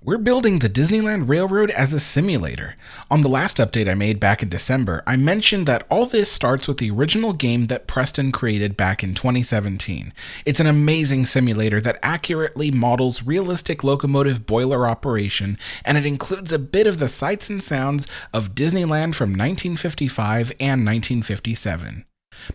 We're building the Disneyland Railroad as a simulator. On the last update I made back in December, I mentioned that all this starts with the original game that Preston created back in 2017. It's an amazing simulator that accurately models realistic locomotive boiler operation, and it includes a bit of the sights and sounds of Disneyland from 1955 and 1957.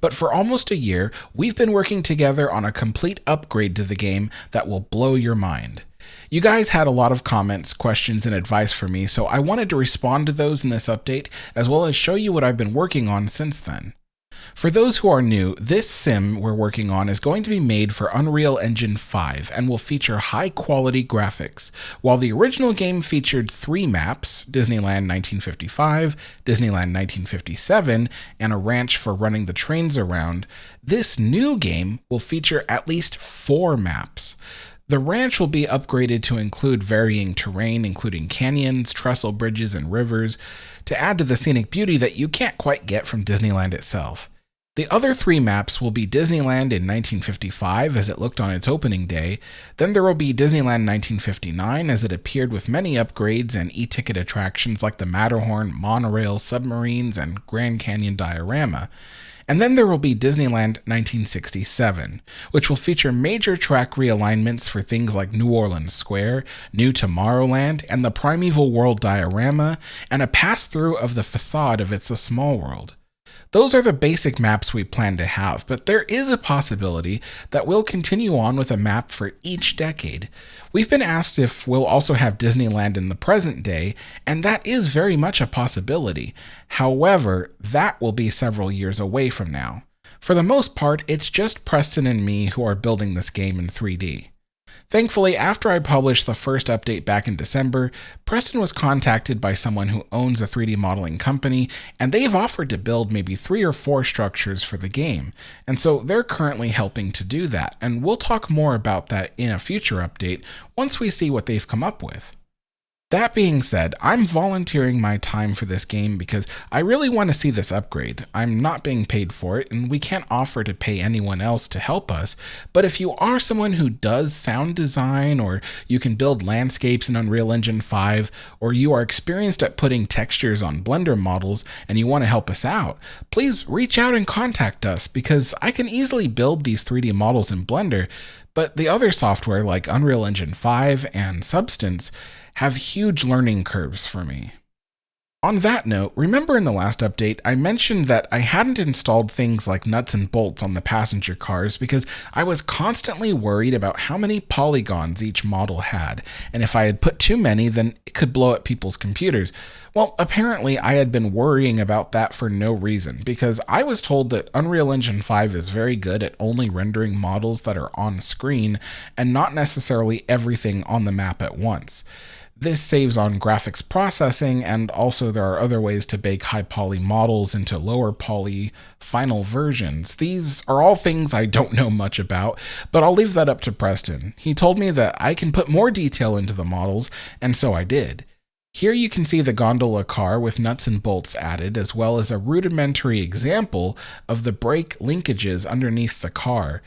But for almost a year, we've been working together on a complete upgrade to the game that will blow your mind. You guys had a lot of comments, questions, and advice for me, so I wanted to respond to those in this update, as well as show you what I've been working on since then. For those who are new, this sim we're working on is going to be made for Unreal Engine 5 and will feature high-quality graphics. While the original game featured 3 maps, Disneyland 1955, Disneyland 1957, and a ranch for running the trains around, this new game will feature at least 4 maps. The ranch will be upgraded to include varying terrain, including canyons, trestle bridges, and rivers, to add to the scenic beauty that you can't quite get from Disneyland itself. The other 3 maps will be Disneyland in 1955 as it looked on its opening day, then there will be Disneyland 1959 as it appeared with many upgrades and e-ticket attractions like the Matterhorn, monorail, submarines, and Grand Canyon diorama. And then there will be Disneyland 1967, which will feature major track realignments for things like New Orleans Square, New Tomorrowland, and the Primeval World diorama, and a pass-through of the facade of It's a Small World. Those are the basic maps we plan to have, but there is a possibility that we'll continue on with a map for each decade. We've been asked if we'll also have Disneyland in the present day, and that is very much a possibility. However, that will be several years away from now. For the most part, it's just Preston and me who are building this game in 3D. Thankfully, after I published the first update back in December, Preston was contacted by someone who owns a 3D modeling company, and they've offered to build maybe 3 or 4 structures for the game, and so they're currently helping to do that, and we'll talk more about that in a future update once we see what they've come up with. That being said, I'm volunteering my time for this game because I really want to see this upgrade. I'm not being paid for it, and we can't offer to pay anyone else to help us, but if you are someone who does sound design, or you can build landscapes in Unreal Engine 5, or you are experienced at putting textures on Blender models and you want to help us out, please reach out and contact us because I can easily build these 3D models in Blender, but the other software like Unreal Engine 5 and Substance have huge learning curves for me. On that note, remember in the last update, I mentioned that I hadn't installed things like nuts and bolts on the passenger cars because I was constantly worried about how many polygons each model had, and if I had put too many, then it could blow up people's computers. Well, apparently I had been worrying about that for no reason, because I was told that Unreal Engine 5 is very good at only rendering models that are on screen, and not necessarily everything on the map at once. This saves on graphics processing, and also there are other ways to bake high poly models into lower poly final versions. These are all things I don't know much about, but I'll leave that up to Preston. He told me that I can put more detail into the models, and so I did. Here you can see the gondola car with nuts and bolts added, as well as a rudimentary example of the brake linkages underneath the car.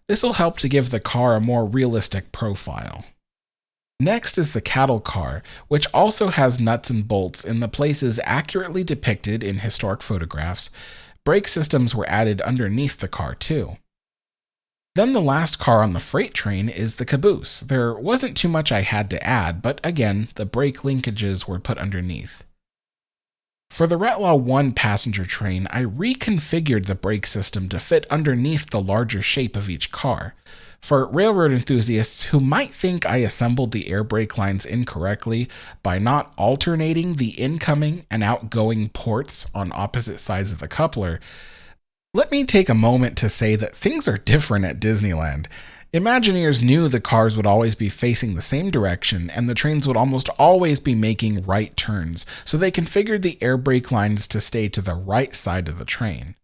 This will help to give the car a more realistic profile. Next is the cattle car, which also has nuts and bolts in the places accurately depicted in historic photographs. Brake systems were added underneath the car too. Then the last car on the freight train is the caboose. There wasn't too much I had to add, but again, the brake linkages were put underneath. For the Retlaw 1 passenger train, I reconfigured the brake system to fit underneath the larger shape of each car. For railroad enthusiasts who might think I assembled the air brake lines incorrectly by not alternating the incoming and outgoing ports on opposite sides of the coupler, let me take a moment to say that things are different at Disneyland. Imagineers knew the cars would always be facing the same direction and the trains would almost always be making right turns, so they configured the air brake lines to stay to the right side of the train.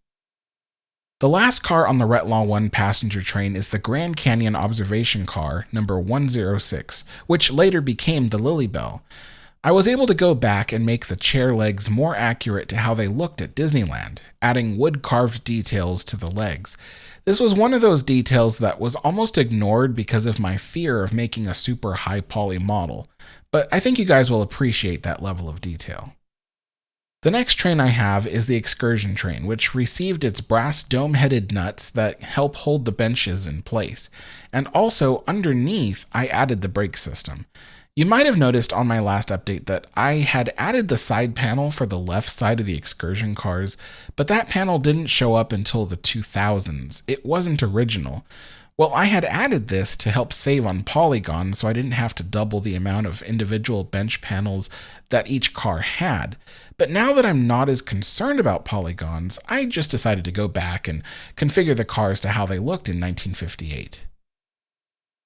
The last car on the Retlaw 1 passenger train is the Grand Canyon Observation Car, number 106, which later became the Lily Bell. I was able to go back and make the chair legs more accurate to how they looked at Disneyland, adding wood-carved details to the legs. This was one of those details that was almost ignored because of my fear of making a super high poly model, but I think you guys will appreciate that level of detail. The next train I have is the excursion train, which received its brass dome-headed nuts that help hold the benches in place, and also underneath I added the brake system. You might have noticed on my last update that I had added the side panel for the left side of the excursion cars, but that panel didn't show up until the 2000s. It wasn't original. Well, I had added this to help save on polygon so I didn't have to double the amount of individual bench panels that each car had. But now that I'm not as concerned about polygons, I just decided to go back and configure the cars to how they looked in 1958.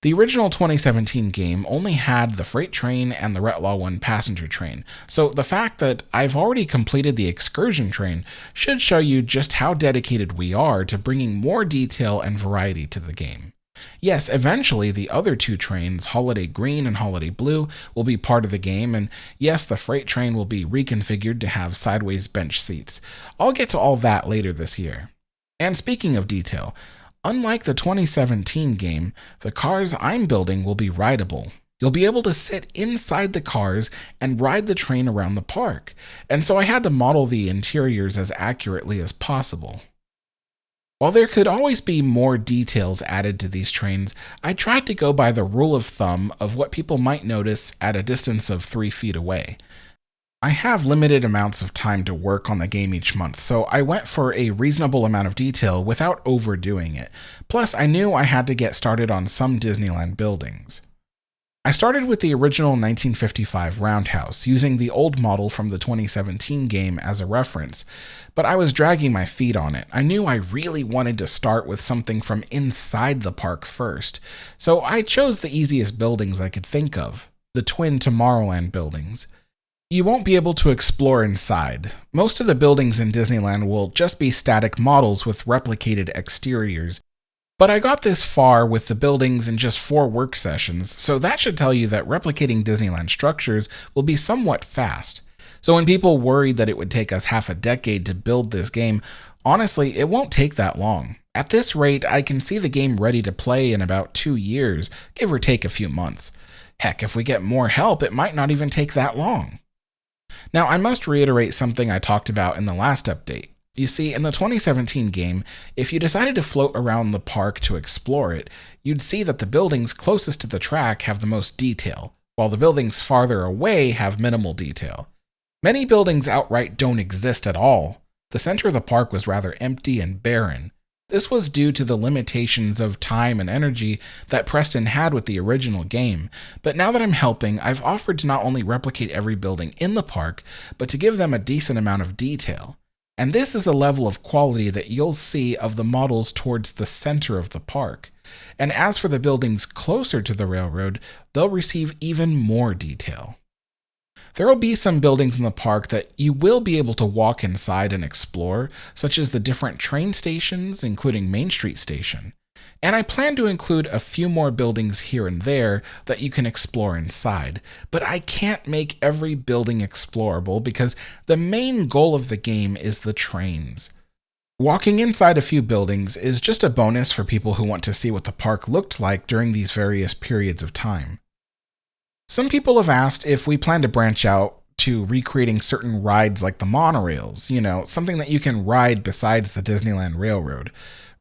The original 2017 game only had the freight train and the Retlaw 1 passenger train, so the fact that I've already completed the excursion train should show you just how dedicated we are to bringing more detail and variety to the game. Yes, eventually the other two trains, Holiday Green and Holiday Blue, will be part of the game, and yes, the freight train will be reconfigured to have sideways bench seats. I'll get to all that later this year. And speaking of detail, unlike the 2017 game, the cars I'm building will be rideable. You'll be able to sit inside the cars and ride the train around the park, and so I had to model the interiors as accurately as possible. While there could always be more details added to these trains, I tried to go by the rule of thumb of what people might notice at a distance of 3 feet away. I have limited amounts of time to work on the game each month, so I went for a reasonable amount of detail without overdoing it. Plus, I knew I had to get started on some Disneyland buildings. I started with the original 1955 roundhouse, using the old model from the 2017 game as a reference, but I was dragging my feet on it. I knew I really wanted to start with something from inside the park first, so I chose the easiest buildings I could think of, the twin Tomorrowland buildings. You won't be able to explore inside. Most of the buildings in Disneyland will just be static models with replicated exteriors. But I got this far with the buildings in just 4 work sessions, so that should tell you that replicating Disneyland structures will be somewhat fast. So when people worried that it would take us half a decade to build this game, honestly, it won't take that long. At this rate, I can see the game ready to play in about 2 years, give or take a few months. Heck, if we get more help, it might not even take that long. Now, I must reiterate something I talked about in the last update. You see, in the 2017 game, if you decided to float around the park to explore it, you'd see that the buildings closest to the track have the most detail, while the buildings farther away have minimal detail. Many buildings outright don't exist at all. The center of the park was rather empty and barren. This was due to the limitations of time and energy that Preston had with the original game, but now that I'm helping, I've offered to not only replicate every building in the park, but to give them a decent amount of detail. And this is the level of quality that you'll see of the models towards the center of the park. And as for the buildings closer to the railroad, they'll receive even more detail. There will be some buildings in the park that you will be able to walk inside and explore, such as the different train stations, including Main Street Station. And I plan to include a few more buildings here and there that you can explore inside, but I can't make every building explorable because the main goal of the game is the trains. Walking inside a few buildings is just a bonus for people who want to see what the park looked like during these various periods of time. Some people have asked if we plan to branch out to recreating certain rides like the monorails, something that you can ride besides the Disneyland Railroad.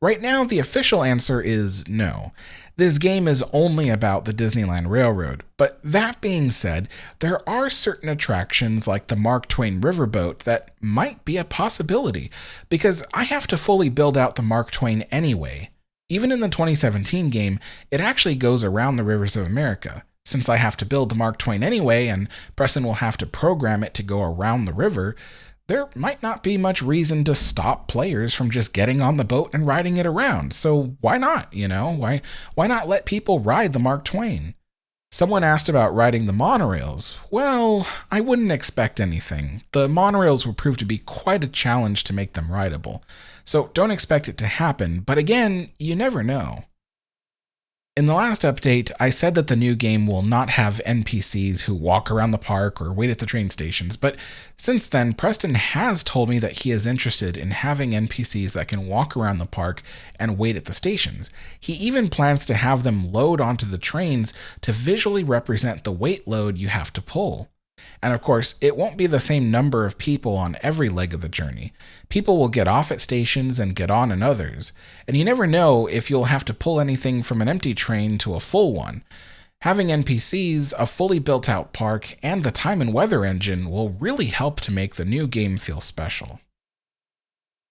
Right now, the official answer is no. This game is only about the Disneyland Railroad, but that being said, there are certain attractions like the Mark Twain Riverboat that might be a possibility, because I have to fully build out the Mark Twain anyway. Even in the 2017 game, it actually goes around the rivers of America. Since I have to build the Mark Twain anyway, and Preston will have to program it to go around the river, there might not be much reason to stop players from just getting on the boat and riding it around. So why not, Why not let people ride the Mark Twain? Someone asked about riding the monorails. Well, I wouldn't expect anything. The monorails will prove to be quite a challenge to make them rideable. So don't expect it to happen, but again, you never know. In the last update, I said that the new game will not have NPCs who walk around the park or wait at the train stations, but since then, Preston has told me that he is interested in having NPCs that can walk around the park and wait at the stations. He even plans to have them load onto the trains to visually represent the weight load you have to pull. And of course, it won't be the same number of people on every leg of the journey. People will get off at stations and get on in others, and you never know if you'll have to pull anything from an empty train to a full one. Having NPCs, a fully built out park, and the time and weather engine will really help to make the new game feel special.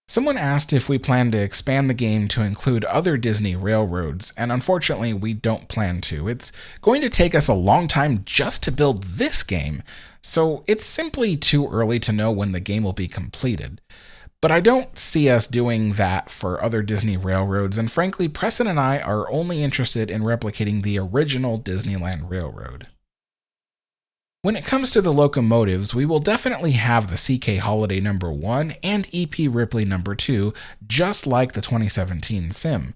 Someone asked if we plan to expand the game to include other Disney railroads, and unfortunately we don't plan to. It's going to take us a long time just to build this game, so it's simply too early to know when the game will be completed. But I don't see us doing that for other Disney railroads, and frankly, Preston and I are only interested in replicating the original Disneyland Railroad. When it comes to the locomotives, we will definitely have the CK Holiday number 1 and EP Ripley number 2, just like the 2017 sim.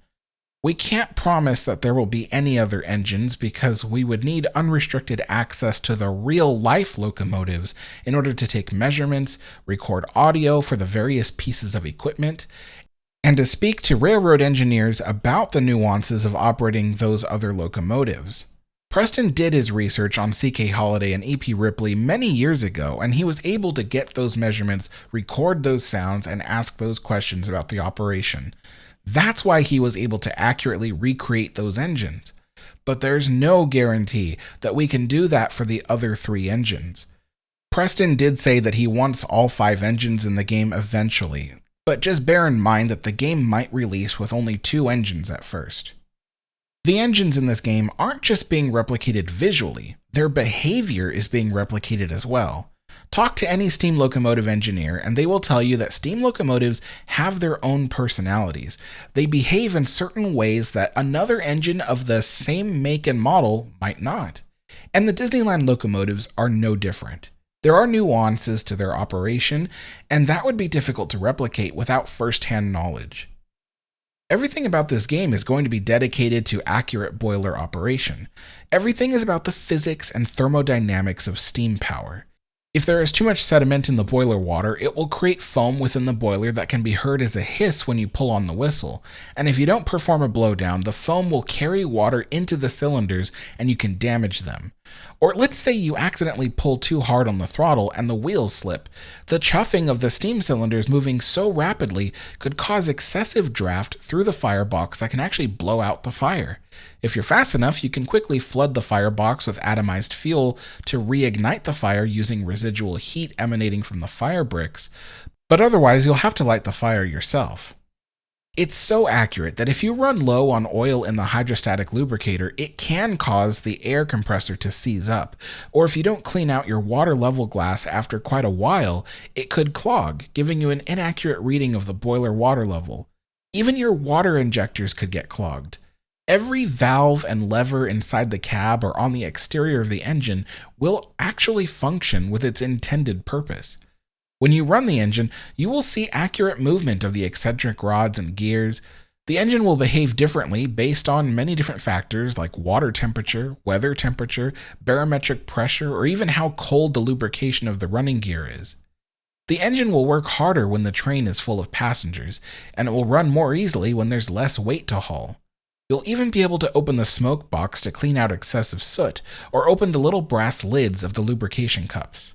We can't promise that there will be any other engines because we would need unrestricted access to the real-life locomotives in order to take measurements, record audio for the various pieces of equipment, and to speak to railroad engineers about the nuances of operating those other locomotives. Preston did his research on CK Holiday and EP Ripley many years ago, and he was able to get those measurements, record those sounds, and ask those questions about the operation. That's why he was able to accurately recreate those engines. But there's no guarantee that we can do that for the other 3 engines. Preston did say that he wants all 5 engines in the game eventually, but just bear in mind that the game might release with only 2 engines at first. The engines in this game aren't just being replicated visually, their behavior is being replicated as well. Talk to any steam locomotive engineer and they will tell you that steam locomotives have their own personalities. They behave in certain ways that another engine of the same make and model might not. And the Disneyland locomotives are no different. There are nuances to their operation, and that would be difficult to replicate without first-hand knowledge. Everything about this game is going to be dedicated to accurate boiler operation. Everything is about the physics and thermodynamics of steam power. If there is too much sediment in the boiler water, it will create foam within the boiler that can be heard as a hiss when you pull on the whistle, and if you don't perform a blowdown, the foam will carry water into the cylinders and you can damage them. Or let's say you accidentally pull too hard on the throttle and the wheels slip. The chuffing of the steam cylinders moving so rapidly could cause excessive draft through the firebox that can actually blow out the fire. If you're fast enough, you can quickly flood the firebox with atomized fuel to reignite the fire using residual heat emanating from the fire bricks, but otherwise you'll have to light the fire yourself. It's so accurate that if you run low on oil in the hydrostatic lubricator, it can cause the air compressor to seize up, or if you don't clean out your water level glass after quite a while, it could clog, giving you an inaccurate reading of the boiler water level. Even your water injectors could get clogged. Every valve and lever inside the cab or on the exterior of the engine will actually function with its intended purpose. When you run the engine, you will see accurate movement of the eccentric rods and gears. The engine will behave differently based on many different factors like water temperature, weather temperature, barometric pressure, or even how cold the lubrication of the running gear is. The engine will work harder when the train is full of passengers, and it will run more easily when there's less weight to haul. You'll even be able to open the smoke box to clean out excessive soot, or open the little brass lids of the lubrication cups.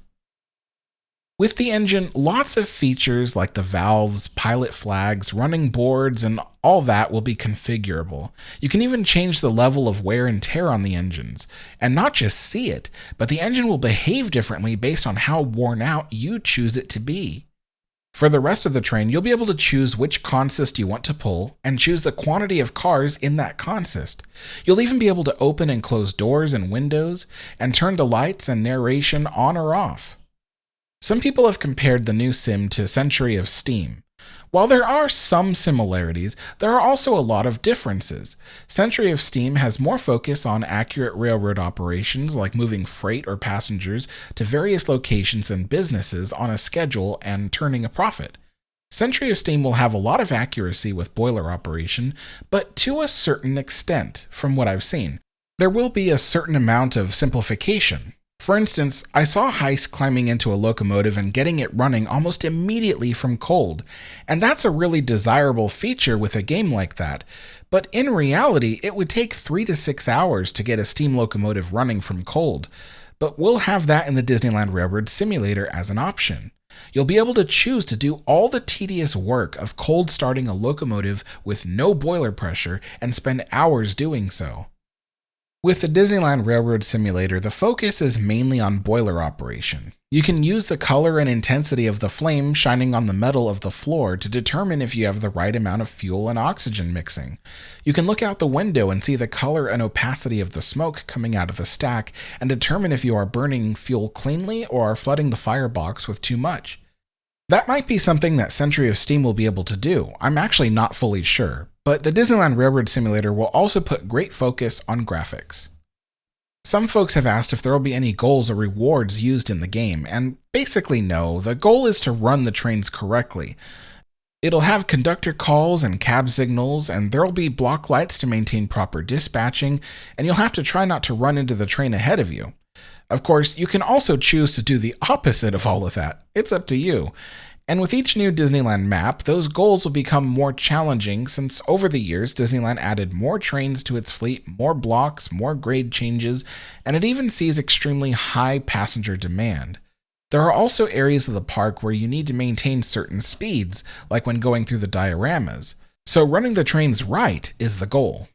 With the engine, lots of features like the valves, pilot flags, running boards, and all that will be configurable. You can even change the level of wear and tear on the engines, and not just see it, but the engine will behave differently based on how worn out you choose it to be. For the rest of the train, you'll be able to choose which consist you want to pull, and choose the quantity of cars in that consist. You'll even be able to open and close doors and windows, and turn the lights and narration on or off. Some people have compared the new sim to Century of Steam. While there are some similarities, there are also a lot of differences. Century of Steam has more focus on accurate railroad operations like moving freight or passengers to various locations and businesses on a schedule and turning a profit. Century of Steam will have a lot of accuracy with boiler operation, but to a certain extent, from what I've seen. There will be a certain amount of simplification. For instance, I saw Heist climbing into a locomotive and getting it running almost immediately from cold, and that's a really desirable feature with a game like that. But in reality, it would take 3 to 6 hours to get a steam locomotive running from cold. But we'll have that in the Disneyland Railroad Simulator as an option. You'll be able to choose to do all the tedious work of cold starting a locomotive with no boiler pressure and spend hours doing so. With the Disneyland Railroad Simulator, the focus is mainly on boiler operation. You can use the color and intensity of the flame shining on the metal of the floor to determine if you have the right amount of fuel and oxygen mixing. You can look out the window and see the color and opacity of the smoke coming out of the stack and determine if you are burning fuel cleanly or are flooding the firebox with too much. That might be something that Century of Steam will be able to do. I'm actually not fully sure, but the Disneyland Railroad Simulator will also put great focus on graphics. Some folks have asked if there will be any goals or rewards used in the game, and basically no, the goal is to run the trains correctly. It'll have conductor calls and cab signals, and there'll be block lights to maintain proper dispatching, and you'll have to try not to run into the train ahead of you. Of course, you can also choose to do the opposite of all of that. It's up to you. And with each new Disneyland map, those goals will become more challenging since over the years, Disneyland added more trains to its fleet, more blocks, more grade changes, and it even sees extremely high passenger demand. There are also areas of the park where you need to maintain certain speeds, like when going through the dioramas. So running the trains right is the goal.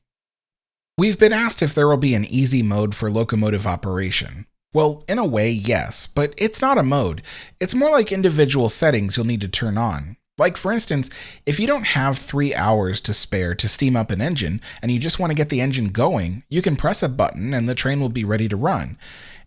We've been asked if there will be an easy mode for locomotive operation. Well, in a way, yes, but it's not a mode. It's more like individual settings you'll need to turn on. Like for instance, if you don't have 3 hours to spare to steam up an engine and you just want to get the engine going, you can press a button and the train will be ready to run.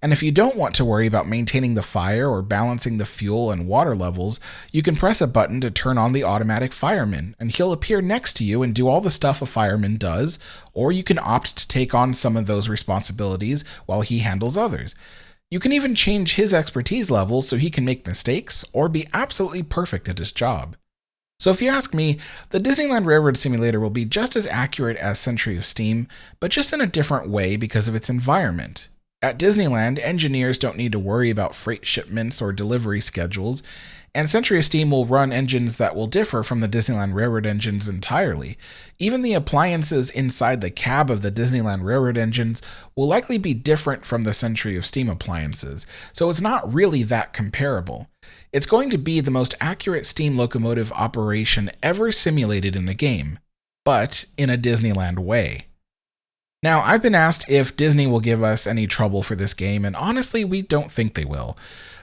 And if you don't want to worry about maintaining the fire or balancing the fuel and water levels, you can press a button to turn on the automatic fireman, and he'll appear next to you and do all the stuff a fireman does, or you can opt to take on some of those responsibilities while he handles others. You can even change his expertise level so he can make mistakes or be absolutely perfect at his job. So if you ask me, the Disneyland Railroad Simulator will be just as accurate as Century of Steam, but just in a different way because of its environment. At Disneyland, engineers don't need to worry about freight shipments or delivery schedules, and Century of Steam will run engines that will differ from the Disneyland Railroad engines entirely. Even the appliances inside the cab of the Disneyland Railroad engines will likely be different from the Century of Steam appliances, so it's not really that comparable. It's going to be the most accurate steam locomotive operation ever simulated in a game, but in a Disneyland way. Now, I've been asked if Disney will give us any trouble for this game, and honestly, we don't think they will.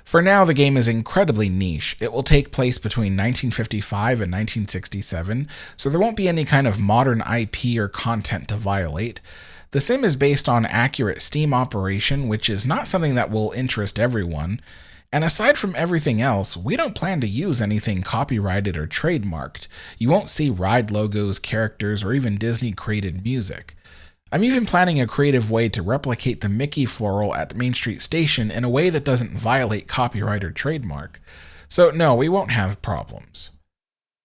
For now, the game is incredibly niche. It will take place between 1955 and 1967, so there won't be any kind of modern IP or content to violate. The sim is based on accurate steam operation, which is not something that will interest everyone. And aside from everything else, we don't plan to use anything copyrighted or trademarked. You won't see ride logos, characters, or even Disney-created music. I'm even planning a creative way to replicate the Mickey floral at Main Street Station in a way that doesn't violate copyright or trademark. So no, we won't have problems.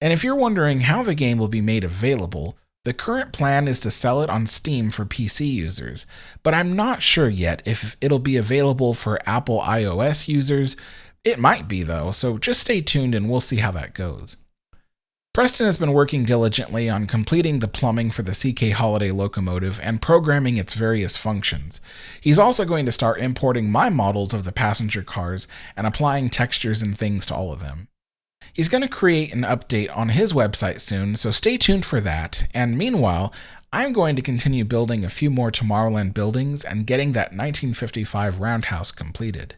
And if you're wondering how the game will be made available, the current plan is to sell it on Steam for PC users, but I'm not sure yet if it'll be available for Apple iOS users. It might be though, so just stay tuned and we'll see how that goes. Preston has been working diligently on completing the plumbing for the CK Holiday locomotive and programming its various functions. He's also going to start importing my models of the passenger cars and applying textures and things to all of them. He's going to create an update on his website soon, so stay tuned for that, and meanwhile, I'm going to continue building a few more Tomorrowland buildings and getting that 1955 roundhouse completed.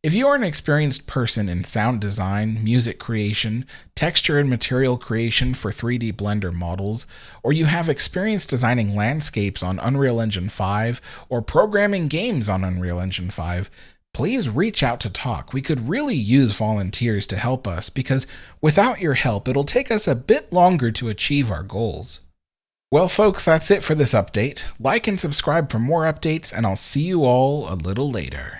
If you are an experienced person in sound design, music creation, texture and material creation for 3D Blender models, or you have experience designing landscapes on Unreal Engine 5 or programming games on Unreal Engine 5, please reach out to talk. We could really use volunteers to help us because without your help, it'll take us a bit longer to achieve our goals. Well, folks, that's it for this update. Like and subscribe for more updates, and I'll see you all a little later.